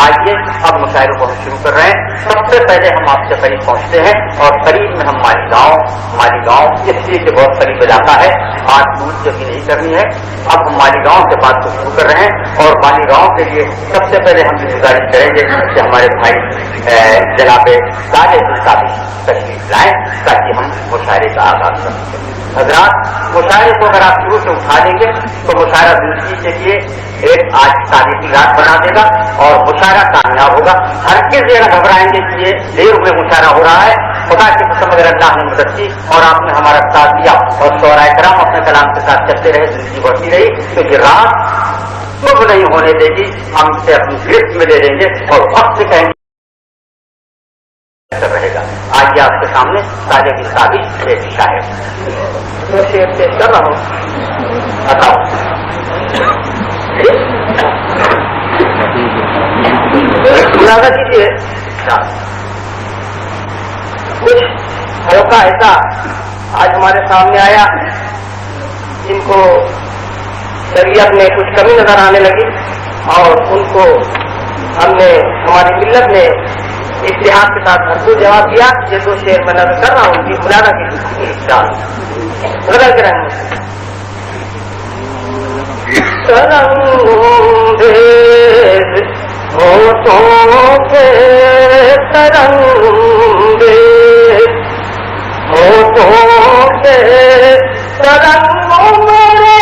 آئیے اب مشاعرے کو ہم شروع کر رہے ہیں. سب سے پہلے ہم آپ سے قریب پہنچتے ہیں اور قریب میں ہم مالیگاؤں اس لیے کہ بہت قریب علاقہ ہے, آج دور جبھی نہیں کرنی ہے. اب ہم مالیگاؤں سے بات کو شروع کر رہے ہیں اور مالیگاؤں کے لیے سب سے پہلے ہم یہ گزارش کریں گے کہ ہمارے بھائی جناب طالب القابل تشریف لائیں تاکہ ہم مشاعرے کا آغاز کر سکیں. حضرات, مشاعرے کو اگر آپ شروع سے اٹھا دیں گے تو مشاعرہ زندگی کے لیے ایک آج تاریخی رات بنا دے گا اور مشاعرہ کامیاب ہوگا. ہر کس جگہ گھبرائیں گے کہ یہ دیر میں مشاعرہ ہو رہا ہے. خدا کی قسم اگر اللہ نے مدد کی اور آپ نے ہمارا ساتھ دیا اور شعراء کرام اپنے کلام کے ساتھ چلتے رہے, زندگی بڑھتی رہی, تو یہ رات صبح نہیں ہونے دے گی. ہم سے اپنی گرفت میں لے لیں گے اور وقت سے کہیں گے رہے گا. آج آپ کے سامنے تاجر کی تعریف ایک شاعر جو شعر پیش کر رہا ہوں. بتاؤ ملاحظہ کیجیے, کچھ ہلکا ایسا آج ہمارے سامنے آیا جن کو شریعت میں کچھ کمی نظر آنے لگی اور ان کو ہم نے ہماری ملت نے اتحاد کے ساتھ بھرپور جواب دیا. یہ دو شعر میں نظر کر رہا ہوں, ان کی ملاحظہ کی بدل کے رہیں ہوتوں کے ترنگے, ہوتوں کے ترنگوں میرے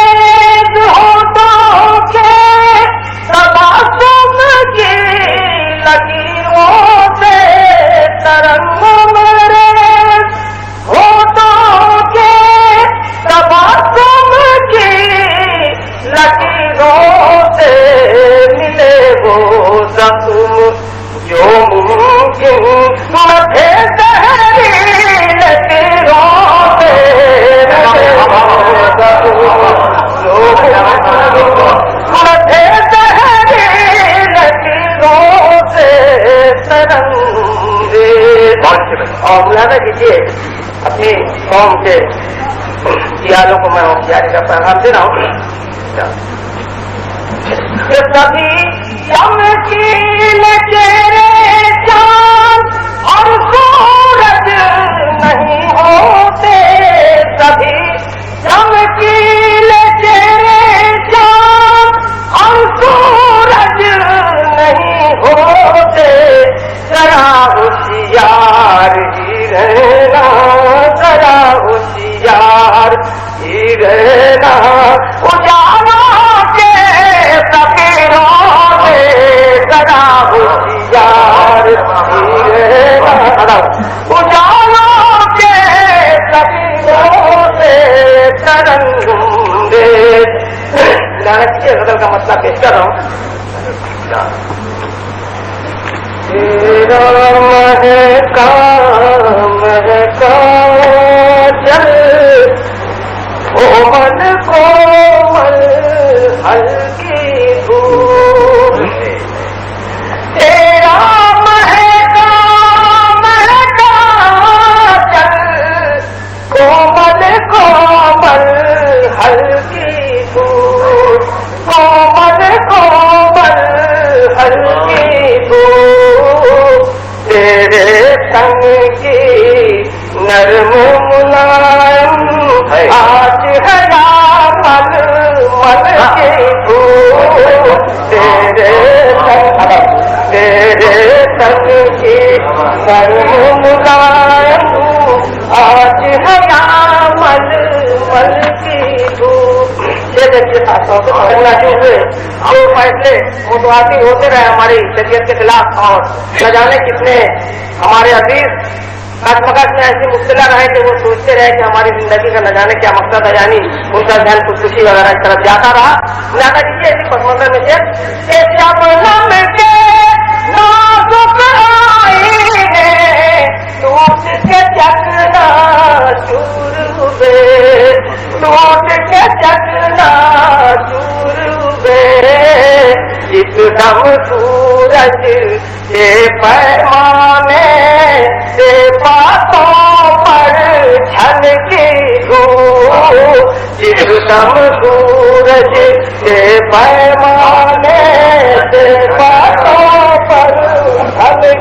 ہوتوں کے تباسم کی لکیروں سے, ترنگوں میرے ہوتوں کے تباسم کی لکیروں سے ملے وہ زخم جو ممکن نہ تھے تحریر لکیروں سے, ملے وہ زخم جو نہ تھے تحریر لکیروں سے ترنگے. اور ملاحظہ کیجیے اپنی قوم کے خیالوں کو میں ہوشیاری کا پیغام دے رہا ہوں. کبھی چمکیل چہرے چاند اور سورج نہیں ہوتے, کبھی چمکیل چہرے چاند اور سورج نہیں ہوتے. ذرا ہوشیار ہی رہنا, ذرا ہوشیار ہی رہنا, اجالا کے فقیروں میں ذرا ہوشیار ہی رہنا, اجالا کے فقیروں سے ترنگے. غزل کا مسئلہ پیش کر رہا ہوں. تیرا مہکا مہکا چل کومل کومل ہلکی دھوپ, تیرا مہکا مہکا چل کومل کومل ہلکی دھوپ, کومل کومل ہلکی دھوپ, تیرے تن کی نرم ملائم آج ہے مل مل کی دھوپ, تیرے تن کی نرم ملائم آج ہے مل مل کی دھوپ. یہ دیکھیے ساتھوں سے پکڑنا چاہیے جو فیصلے متوازی ہوتے رہے ہماری شریعت کے خلاف, اور نہ جانے کتنے ہمارے عزیز کسمکس میں ایسی مبتلا رہے کہ وہ سوچتے رہے کہ ہماری زندگی کا نہ جانے کیا مقصد ہے, یعنی ان کا ذہن خودکشی وغیرہ اس طرف جاتا رہا. لہٰذا کیجیے ایسی پس منظر میں ٹوٹ کے چکنا چور ہوئے, ٹوٹ کے چکنا چور ہوئے, ایک دم سورج کے پیمانے سے باتوں پر چھلکی دھوپ, ایک دم سورج کے پیمانے سے باتوں